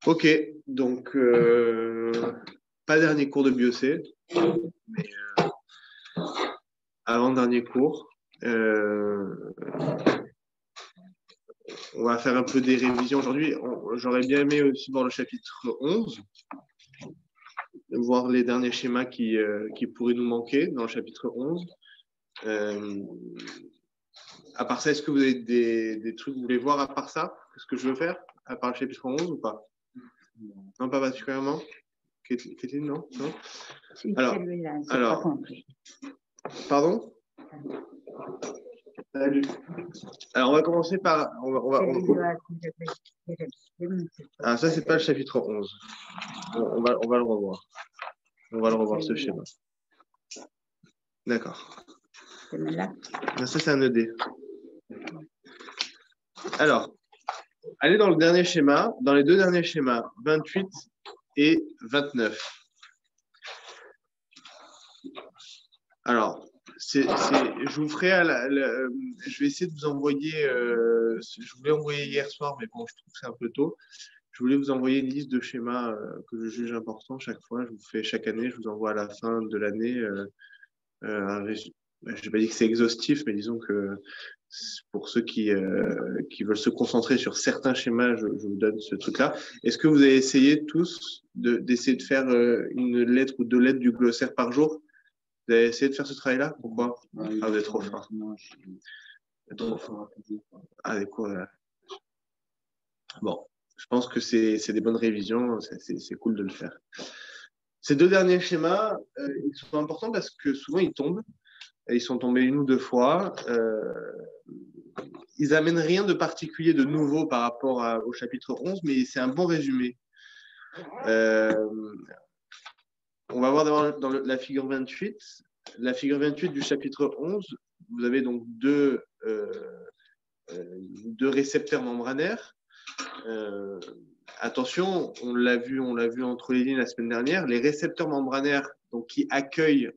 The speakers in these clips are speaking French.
Ok, donc pas dernier cours de BioC, mais avant-dernier cours. On va faire un peu des révisions aujourd'hui. J'aurais bien aimé aussi voir le chapitre 11, voir les derniers schémas qui pourraient nous manquer dans le chapitre 11. À part ça, est-ce que vous avez des trucs que vous voulez voir à part ça? Qu'est-ce que je veux faire à part le chapitre 11 ou pas? Non, pas particulièrement. Kétine, non, non. Alors, pardon? Salut. Alors, on va commencer par. Ah, ça, c'est pas le chapitre 11. On va le revoir. On va le revoir, ce schéma. D'accord. Ça, c'est un ED. Alors, allez dans le dernier schéma, dans les deux derniers schémas, 28 et 29. Alors, je vous ferai, je vais essayer de vous envoyer, je voulais envoyer hier soir, mais bon, je trouve que c'est un peu tôt. Je voulais vous envoyer une liste de schémas que je juge importants chaque fois. Je vous fais chaque année, je vous envoie à la fin de l'année un résumé. Je n'ai pas dit que c'est exhaustif, mais disons que pour ceux qui veulent se concentrer sur certains schémas, je vous donne ce truc-là. Est-ce que vous avez essayé tous d'essayer de faire une lettre ou deux lettres du glossaire par jour? Vous avez essayé de faire ce travail-là? Pourquoi? Ah, vous êtes trop fort. Trop fort. Ah, des cours, bon, je pense que c'est des bonnes révisions, c'est cool de le faire. Ces deux derniers schémas, ils sont importants parce que souvent ils tombent. Ils sont tombés une ou deux fois. Ils amènent rien de particulier, de nouveau par rapport au chapitre 11, mais c'est un bon résumé. On va voir d'abord dans la figure 28. La figure 28 du chapitre 11, vous avez donc deux récepteurs membranaires. Attention, on l'a vu entre les lignes la semaine dernière, les récepteurs membranaires donc, qui accueillent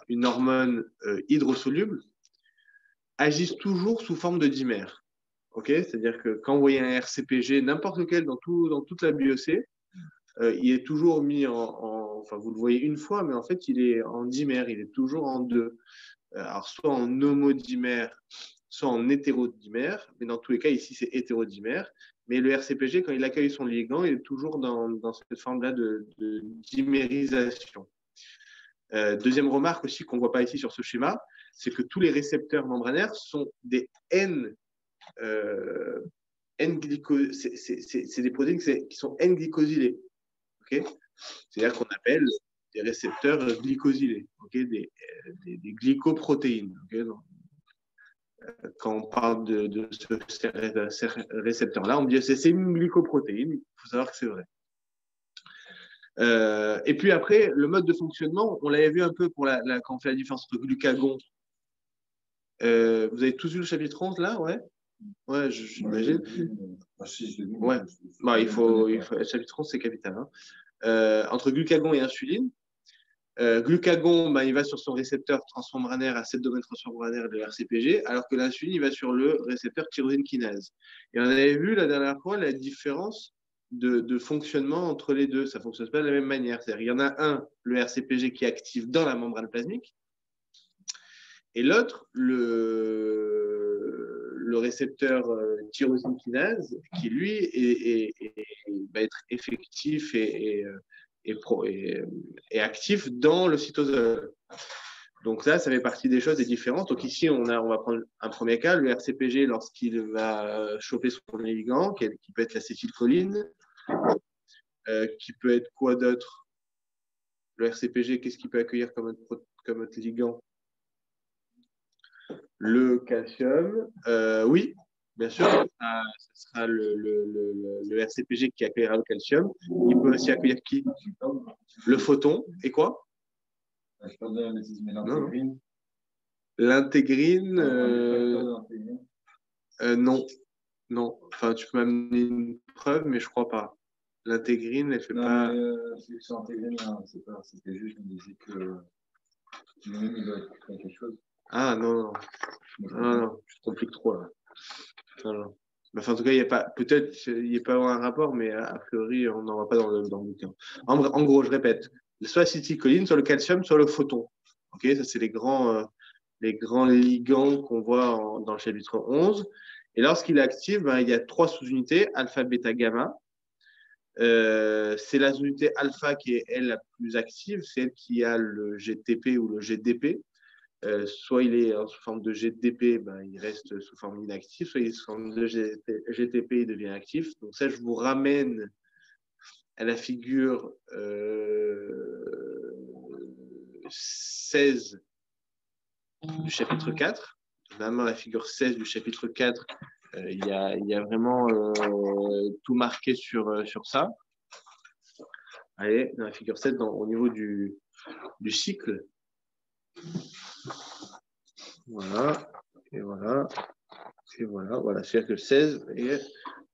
une hormone hydrosoluble agissent toujours sous forme de dimère. Okay, c'est-à-dire que quand vous voyez un RCPG, n'importe lequel dans toute la BioC, il est toujours mis enfin vous le voyez une fois, mais en fait il est en dimère, il est toujours en deux. Alors soit en homodimère, soit en hétérodimère, mais dans tous les cas ici c'est hétérodimère. Mais le RCPG, quand il accueille son ligand, il est toujours dans cette forme-là de dimérisation. Deuxième remarque aussi qu'on ne voit pas ici sur ce schéma, c'est que tous les récepteurs membranaires sont des c'est des protéines qui sont N-glycosylées. Okay, c'est-à-dire qu'on appelle des récepteurs glycosylés, okay, des glycoprotéines. Okay, donc, quand on parle de ces récepteurs-là, on dit que c'est une glycoprotéine. Il faut savoir que c'est vrai. Et puis après, le mode de fonctionnement, on l'avait vu un peu quand on fait la différence entre glucagon. Vous avez tous vu le chapitre 11 là, ouais? Ouais, j'imagine. Ouais, bah, le chapitre 11, c'est capital. Hein. Entre glucagon et insuline, glucagon, bah, il va sur son récepteur transmembranaire à 7 domaines transmembranaires de RCPG, alors que l'insuline, il va sur le récepteur tyrosine kinase. Et on avait vu la dernière fois la différence de fonctionnement entre les deux. Ça ne fonctionne pas de la même manière. C'est-à-dire qu'il y en a un, le RCPG, qui est actif dans la membrane plasmique, et l'autre, le récepteur tyrosine kinase, qui lui va être effectif et actif dans le cytosol. Donc là, ça fait partie des choses, des différences. Donc ici, on va prendre un premier cas, le RCPG, lorsqu'il va choper son ligand, qui peut être l'acétylcholine, qui peut être quoi d'autre? Le RCPG, qu'est-ce qu'il peut accueillir comme autre ligand? Le calcium, oui, bien sûr, ce sera le RCPG qui accueillera le calcium. Il peut aussi accueillir qui? Le photon. Et quoi? L'intégrine, non. Non. Enfin, tu peux m'amener une preuve, mais je crois pas. L'intégrine, elle fait pas. C'est intégrine, hein, c'était juste, on disait que lui-même, il doit être quelque chose. Ah non, non. Non, non, tu te compliques trop là. Non, non. Enfin, en tout cas, il n'y a pas, peut-être, il n'y a pas un rapport, mais a priori, on n'en voit pas dans le bouquin. En gros, je répète, soit l'acétylcholine, soit le calcium, soit le photon. Ok, ça, c'est les grands ligands qu'on voit dans le chapitre 11. Et lorsqu'il est actif, ben, il y a 3 sous-unités, alpha, bêta, gamma. C'est la sous-unité alpha qui est, elle, la plus active, c'est elle qui a le GTP ou le GDP. Soit il est sous forme de GDP, ben, il reste sous forme inactive, soit il est sous forme de GTP, il devient actif. Donc ça, je vous ramène à la figure 16 du chapitre 4. Vraiment, la figure 16 du chapitre 4, il y a vraiment tout marqué sur ça. Allez, dans la figure 7, au niveau du cycle. Voilà, et voilà, et voilà. Voilà, c'est-à-dire que 16.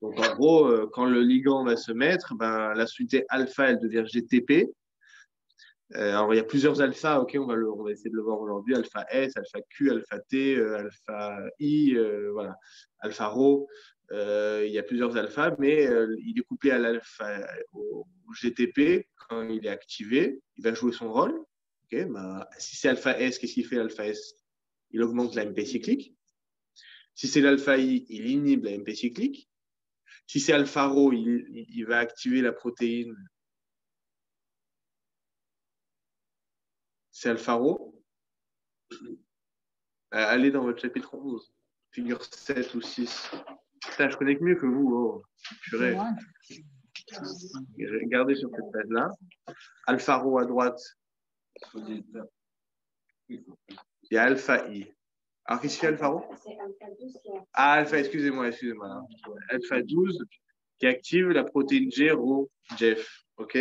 Donc, en gros, quand le ligand va se mettre, ben, la sous-unité alpha, elle devient GTP. Alors, il y a plusieurs alphas, ok, on va essayer de le voir aujourd'hui. Alpha S, alpha Q, alpha T, alpha I, voilà, alpha Rho. Il y a plusieurs alphas, mais il est couplé à l'alpha au GTP. Quand il est activé, il va jouer son rôle. Okay, ben, si c'est alpha S, qu'est-ce qu'il fait l'alpha S? Il augmente la MP cyclique. Si c'est l'alpha I, il inhibe la MP cyclique. Si c'est alpha Rho, il va activer la protéine. C'est alpha Rho. Allez dans votre chapitre 11, figure 7 ou 6. Putain, je connais que mieux que vous. Oh. Purée. Regardez sur cette page-là. Alpha Rho à droite. Il y a alpha I. Alors, qu'est-ce qu'il y a alpha Rho? Ah, alpha, excusez-moi. Alpha 12 qui active la protéine G, Rho, Jeff. OK.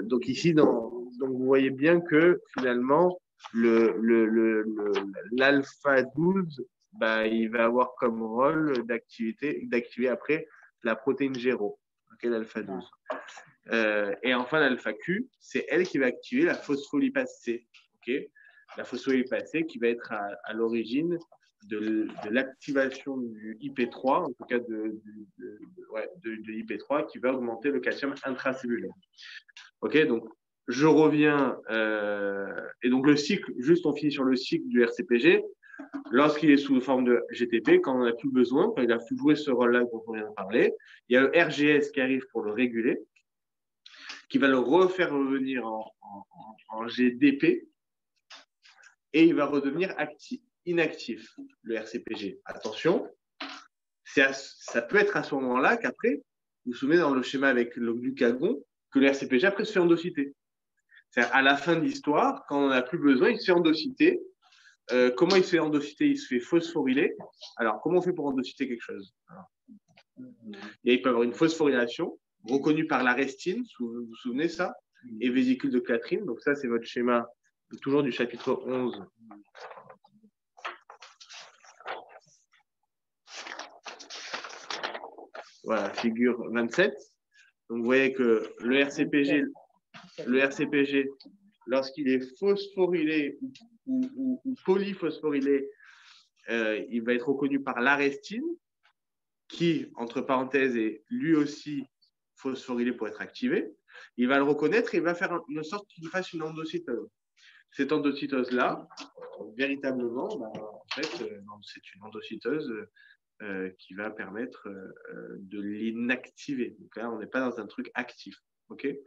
Donc, ici, donc, vous voyez bien que finalement, l'alpha 12, bah, il va avoir comme rôle d'activer après la protéine G, Rho. OK, l'alpha 12. Et enfin, l'alpha Q, c'est elle qui va activer la phospholipase C. Okay, la phospholipase C qui va être à l'origine de l'activation du IP3, en tout cas de IP3, qui va augmenter le calcium intracellulaire. Ok, donc je reviens. Et donc le cycle, juste on finit sur le cycle du RCPG. Lorsqu'il est sous forme de GTP, quand on n'a plus besoin, quand il a plus joué ce rôle-là dont on vient de parler, il y a le RGS qui arrive pour le réguler, qui va le refaire revenir en GDP, et il va redevenir inactif, le RCPG. Attention, ça peut être à ce moment-là qu'après, vous vous souvenez dans le schéma avec le glucagon, que le RCPG après se fait endociter. C'est-à-dire à la fin de l'histoire, quand on n'en a plus besoin, il se fait endociter. Comment il se fait endociter? Il se fait phosphoryler. Alors, comment on fait pour endociter quelque chose? Il peut y avoir une phosphorylation reconnue par l'arestine, vous vous souvenez ça? Et vésicule de Clathrin. Donc ça, c'est votre schéma toujours du chapitre 11. Voilà, figure 27. Donc vous voyez que le RCPG, lorsqu'il est phosphorylé ou polyphosphorylé, il va être reconnu par l'arestine, qui, entre parenthèses, est lui aussi phosphorylé pour être activé. Il va le reconnaître et il va faire une sorte qu'il fasse une endocytose. Cette endocytose-là, véritablement, en fait, c'est une endocytose qui va permettre de l'inactiver. Donc là, on n'est pas dans un truc actif. Okay,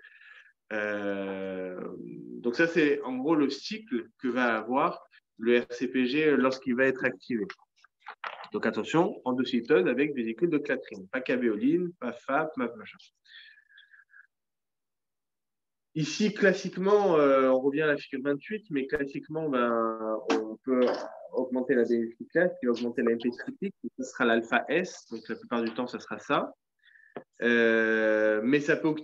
donc ça, c'est en gros le cycle que va avoir le RCPG lorsqu'il va être activé. Donc attention, endocytose avec vésicule de Clathrin. Pas cavéoline, pas FAP, pas machin. Ici, classiquement, on revient à la figure 28, mais classiquement, on peut augmenter la DFI classe, qui va augmenter la MP critique, ce sera l'alpha S, donc la plupart du temps, ça sera ça. Mais ça peut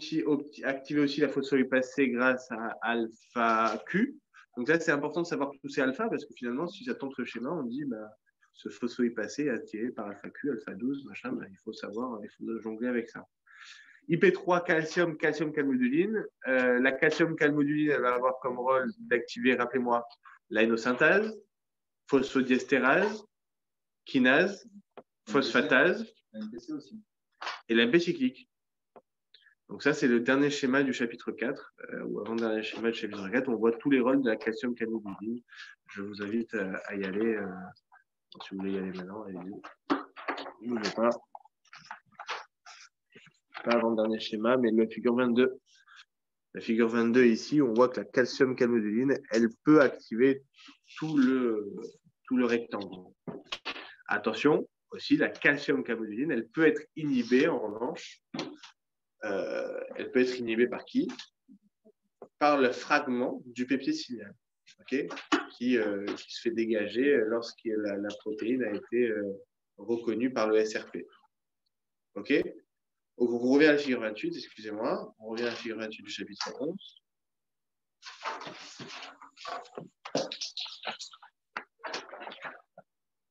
activer aussi la phospholipase C grâce à alpha Q. Donc là, c'est important de savoir tous ces alpha, parce que finalement, si ça tombe ce schéma, on dit ce phospholipase C est activé par alpha Q, alpha 12, machin, il faut savoir, il faut jongler avec ça. IP3, calcium, calmoduline. La calcium calmoduline, elle va avoir comme rôle d'activer, rappelez-moi, l'aénosynthase, phosphodiestérase, kinase, phosphatase et l'AMP cyclique. Donc ça, c'est le dernier schéma du chapitre 4, ou avant-dernier schéma du chapitre 4. On voit tous les rôles de la calcium-calmoduline. Je vous invite à y aller. Si vous voulez y aller maintenant, allez-y. Ne bougez pas. Pas avant-dernier schéma, mais la figure 22. La figure 22 ici, on voit que la calcium-calmodulline, elle peut activer tout le rectangle. Attention, aussi, la calcium-calmodulline, elle peut être inhibée, en revanche. Elle peut être inhibée par qui? Par le fragment du peptide signal, okay, qui se fait dégager lorsque la protéine a été reconnue par le SRP. OK? Donc, on revient à la figure 28, excusez-moi. On revient à la figure 28 du chapitre 11.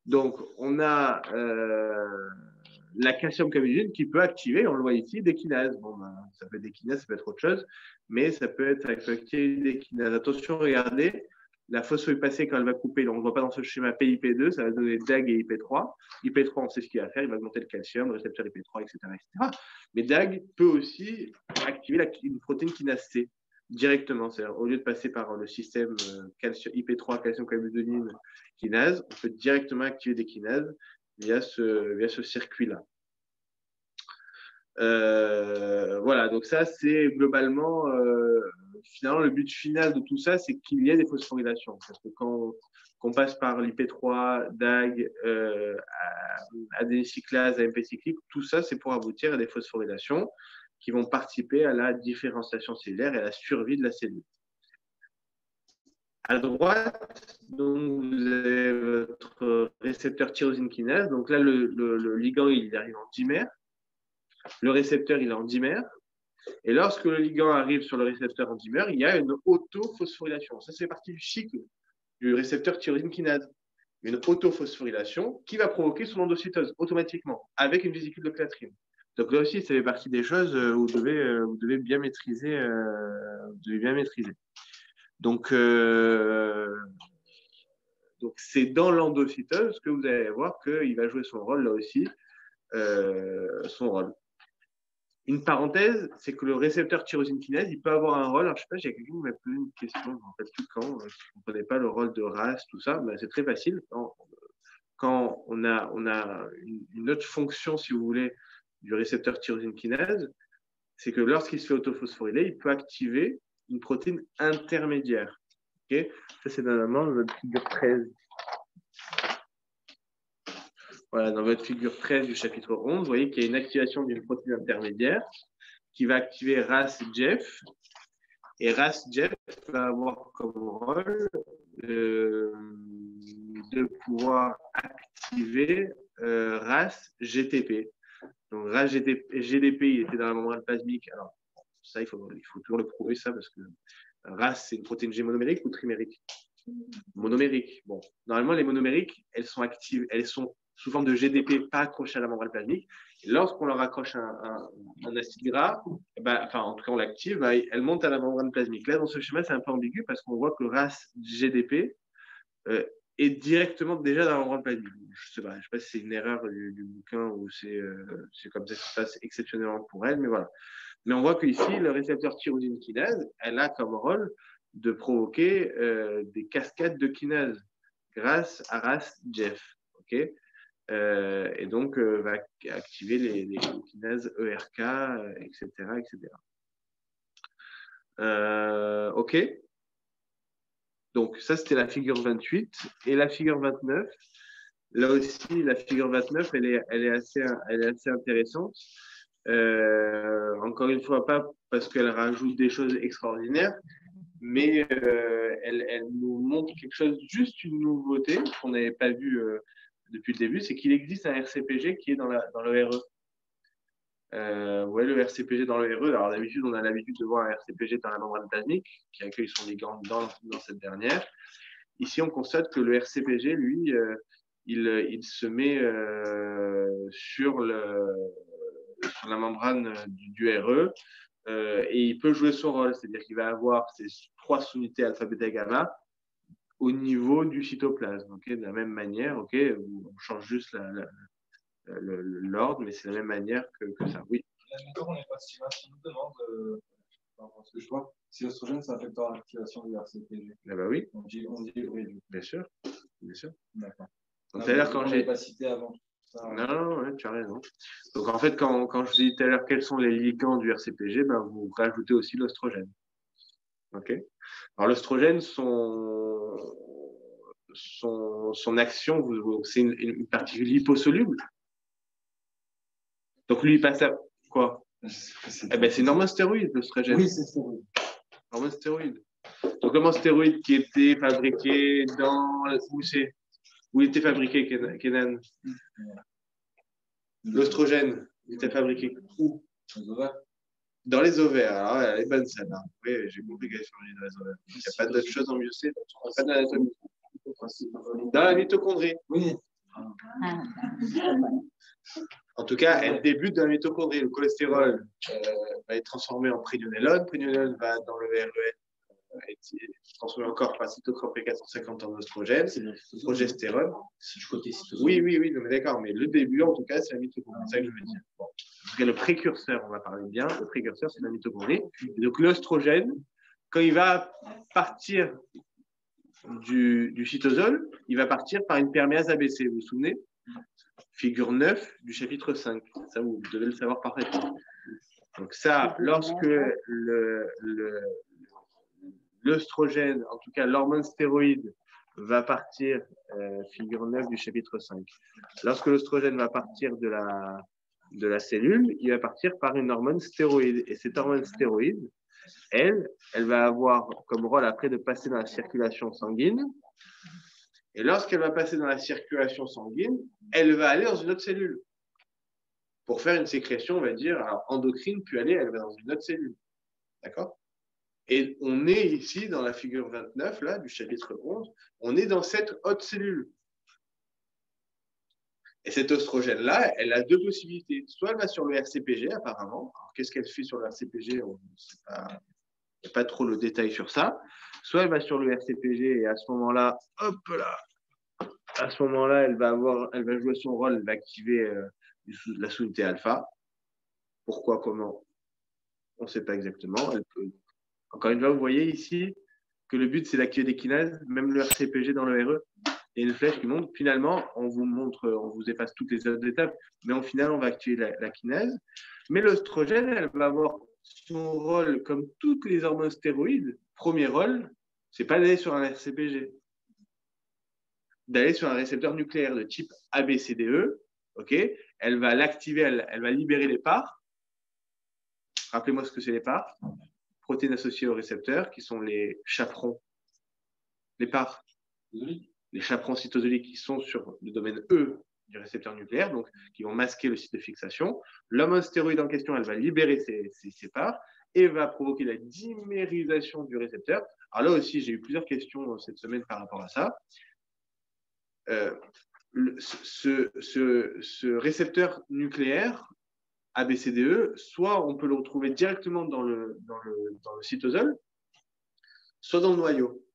Donc, on a la calcium-calmodulline qui peut activer, on le voit ici, des kinases. Bon, ben, ça peut être des kinases, ça peut être autre chose, mais ça peut être activer des kinases. Attention, regardez, la phosphorylpasée, quand elle va couper, donc on ne voit pas dans ce schéma PIP2, ça va donner DAG et IP3. IP3, on sait ce qu'il va faire, il va augmenter le calcium, le récepteur IP3, etc., etc. Mais DAG peut aussi activer une protéine kinase C directement. C'est-à-dire, au lieu de passer par le système IP3, calcium-calmodulline, kinase, on peut directement activer des kinases via ce circuit-là. Voilà, donc ça, c'est globalement, finalement, le but final de tout ça, c'est qu'il y ait des phosphorylations. Parce que quand on passe par l'IP3, DAG, adénocyclase, AMP cyclique, tout ça, c'est pour aboutir à des phosphorylations qui vont participer à la différenciation cellulaire et à la survie de la cellule. À droite, donc, vous avez votre récepteur tyrosine kinase. Donc là, le ligand, il arrive en dimère. Le récepteur, il est en dimère. Et lorsque le ligand arrive sur le récepteur en dimère, il y a une autophosphorylation. Ça, c'est partie du cycle du récepteur tyrosine kinase. Une autophosphorylation qui va provoquer son endocytose automatiquement avec une vésicule de Clathrin. Donc là aussi, ça fait partie des choses où vous devez bien maîtriser. Donc c'est dans l'endocytose que vous allez voir qu'il va jouer son rôle là aussi, son rôle. Une parenthèse, c'est que le récepteur tyrosine kinase, il peut avoir un rôle. Alors, je ne sais pas, j'ai quelqu'un qui m'a posé une question, je ne me rappelle plus quand, je ne comprenais pas le rôle de RAS, tout ça, mais c'est très facile. Quand on a une autre fonction, si vous voulez, du récepteur tyrosine kinase, c'est que lorsqu'il se fait autophosphoryler, il peut activer une protéine intermédiaire. Okay, ça, c'est normalement dans notre figure 13. Voilà, dans votre figure 13 du chapitre 11, vous voyez qu'il y a une activation d'une protéine intermédiaire qui va activer RAS-GEF. Et RAS-GEF va avoir comme rôle de pouvoir activer RAS-GTP. Donc, RAS-GDP, il était dans la membrane plasmique. Alors, ça, il faut toujours le prouver, ça, parce que RAS, c'est une protéine G monomérique ou trimérique? Monomérique. Bon, normalement, les monomériques, elles sont actives, elles sont sous forme de GDP, pas accrochées à la membrane plasmique. Et lorsqu'on leur accroche un acide gras, en tout cas, on l'active, elle monte à la membrane plasmique. Là, dans ce schéma, c'est un peu ambigu parce qu'on voit que le RAS-GDP est directement déjà dans la membrane plasmique. Je ne sais pas si c'est une erreur du bouquin ou c'est comme ça que ça se passe exceptionnellement pour elle, mais voilà. Mais on voit qu'ici, le récepteur tyrosine kinase, elle a comme rôle de provoquer des cascades de kinase grâce à RAS-GEF. Okay, et donc, va activer les kinases ERK, etc. etc. OK. Donc, ça, c'était la figure 28. Et la figure 29, là aussi, la figure 29, elle est assez intéressante. Encore une fois, pas parce qu'elle rajoute des choses extraordinaires, mais elle nous montre quelque chose, juste une nouveauté qu'on n'avait pas vue depuis le début, c'est qu'il existe un RCPG qui est dans le RE. Le RCPG dans le RE, alors d'habitude, on a l'habitude de voir un RCPG dans la membrane plasmique qui accueille son ligand dans cette dernière. Ici, on constate que le RCPG, lui, il se met sur la membrane du RE et il peut jouer son rôle, c'est-à-dire qu'il va avoir ces 3 sous-unités alpha, bêta, gamma au niveau du cytoplasme. Okay, de la même manière, okay, on change juste l'ordre, mais c'est de la même manière que ça. Oui. Comme on n'est pas si mal, on nous demande, parce que je vois, si l'oestrogène, ça affecte l'activation du RCPG. Ah bah oui. On dit oui. Bien sûr. Bien sûr. D'accord. Donc, c'est-à-dire quand j'ai pas cité avant. Non, ouais, tu as raison. Donc, en fait, quand je vous dis tout à l'heure quels sont les ligands du RCPG, ben, vous rajoutez aussi l'oestrogène. OK. Alors, l'oestrogène, son action, c'est une particule liposoluble. Donc, lui, il passe à quoi? Eh ben, c'est une hormone stéroïde, l'oestrogène. Oui, c'est stéroïde. Hormone stéroïde. Donc, l'hormone stéroïde qui était fabriquée dans... Où il était fabriqué, Kenan? L'oestrogène, il était fabriqué où? Dans les ovaires. Alors, elle est bonne, celle-là. Oui, j'ai compris qu'elle est fabriquée dans les ovaires. Il n'y a pas d'autre chose en myocène, pas d'anatomie. Dans la mitochondrie. Oui. En tout cas, elle débute dans la mitochondrie. Le cholestérol va être transformé en prégnonélone. Prégnonélone va dans le REN être transformé encore par cytochrome P450 en oestrogène, progestérone. Si je côté oui, non, mais d'accord, mais le début, en tout cas, c'est la mitochondrie. C'est ça que je veux dire. Bon. En tout cas, le précurseur, on va parler bien, le précurseur, c'est la mitochondrie. Et donc, l'oestrogène, quand il va partir du cytosol, il va partir par une perméase ABC, vous vous souvenez? Figure 9 du chapitre 5. Ça, vous devez le savoir parfaitement. Donc ça, lorsque l'œstrogène, en tout cas l'hormone stéroïde, va partir, figure 9 du chapitre 5. Lorsque l'œstrogène va partir de la cellule, il va partir par une hormone stéroïde. Et cette hormone stéroïde, elle va avoir comme rôle après de passer dans la circulation sanguine. Et lorsqu'elle va passer dans la circulation sanguine, elle va aller dans une autre cellule pour faire une sécrétion, on va dire, alors endocrine, puis elle va dans une autre cellule. D'accord? Et on est ici dans la figure 29, là, du chapitre 11, on est dans cette haute cellule. Et cette oestrogène là, elle a deux possibilités. Soit elle va sur le RCPG, apparemment. Alors, qu'est-ce qu'elle fait sur le RCPG? On ne sait pas. Il n'y a pas trop le détail sur ça. Soit elle va sur le RCPG et à ce moment-là, hop là, à ce moment-là, elle va jouer son rôle, elle va activer la sous-unité alpha. Pourquoi, comment? On ne sait pas exactement. Elle peut... Encore une fois, vous voyez ici que le but, c'est d'activer des kinases, même le RCPG dans le RE. Il y a une flèche qui montre. Finalement, on vous efface toutes les autres étapes, mais au final, on va activer la kinase. Mais l'œstrogène, elle va avoir son rôle comme toutes les hormones stéroïdes. Premier rôle, c'est pas d'aller sur un RCPG, d'aller sur un récepteur nucléaire de type ABCDE. Ok, elle va l'activer, elle va libérer les parts. Rappelez-moi ce que c'est les parts. Protéines associées au récepteur, qui sont les chaperons, les parts, les chaperons cytosoliques qui sont sur le domaine E du récepteur nucléaire, donc qui vont masquer le site de fixation. L'hormone stéroïde en question, elle va libérer ces parts et va provoquer la dimérisation du récepteur. Alors là aussi, j'ai eu plusieurs questions cette semaine par rapport à ça. Ce récepteur nucléaire ABCDE, soit on peut le retrouver directement dans le cytosol, soit dans le noyau.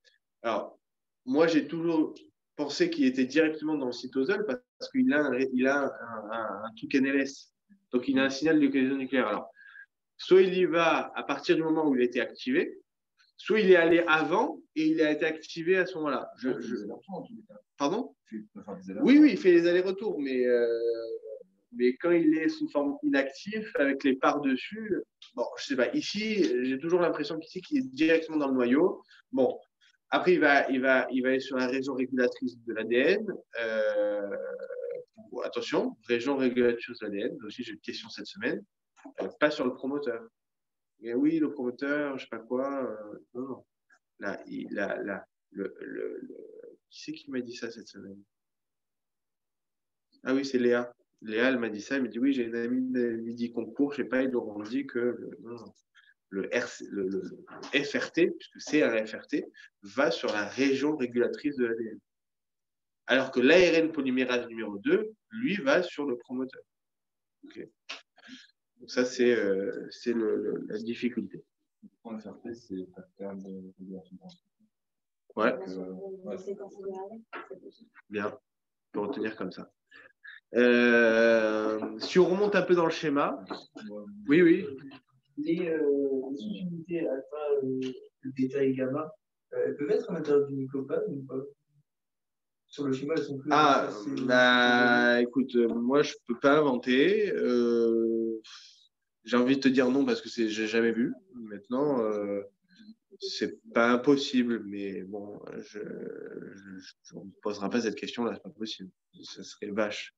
Alors, moi, j'ai toujours pensé qu'il était directement dans le cytosol parce qu'il a un truc NLS. Donc, il a un signal de localisation nucléaire. Alors, soit il y va à partir du moment où il a été activé, soit il est allé avant et il a été activé à ce moment-là. Pardon? Oui, il fait les allers-retours, mais quand il est sous forme inactive, avec les parts dessus, bon, je sais pas. Ici, j'ai toujours l'impression qu'il est directement dans le noyau. Bon, après, il va aller sur la région régulatrice de l'ADN. Attention, région régulatrice de l'ADN. Aussi, j'ai une question cette semaine. Pas sur le promoteur. Mais oui, le promoteur, je sais pas quoi. Non. Là, qui c'est qui m'a dit ça cette semaine? Ah oui, c'est Léa. Léa, elle m'a dit ça. Elle m'a dit oui, j'ai une amie de midi concours. Je sais pas, ils leur ont dit que le FRT, puisque c'est un FRT, va sur la région régulatrice de l'ADN. Alors que l'ARN polymérase numéro 2, lui, va sur le promoteur. Okay. Donc ça, c'est la difficulté. Le FRT, c'est facteur de régulation. Ouais. Bien, on peut retenir comme ça. Si on remonte un peu dans le schéma, oui, oui. Les sous-unités alpha, bêta et gamma, elles peuvent être à l'intérieur du nicopane ou pas? Sur le schéma, elles sont plus. Ah, bah, écoute, moi, je peux pas inventer. J'ai envie de te dire non parce que j'ai jamais vu. Maintenant, c'est pas impossible, mais bon, on ne posera pas cette question-là, c'est pas possible. Ce serait vache.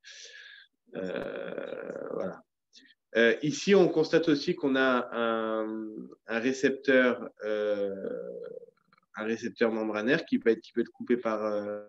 Voilà. Ici, on constate aussi qu'on a un récepteur membranaire qui peut être coupé par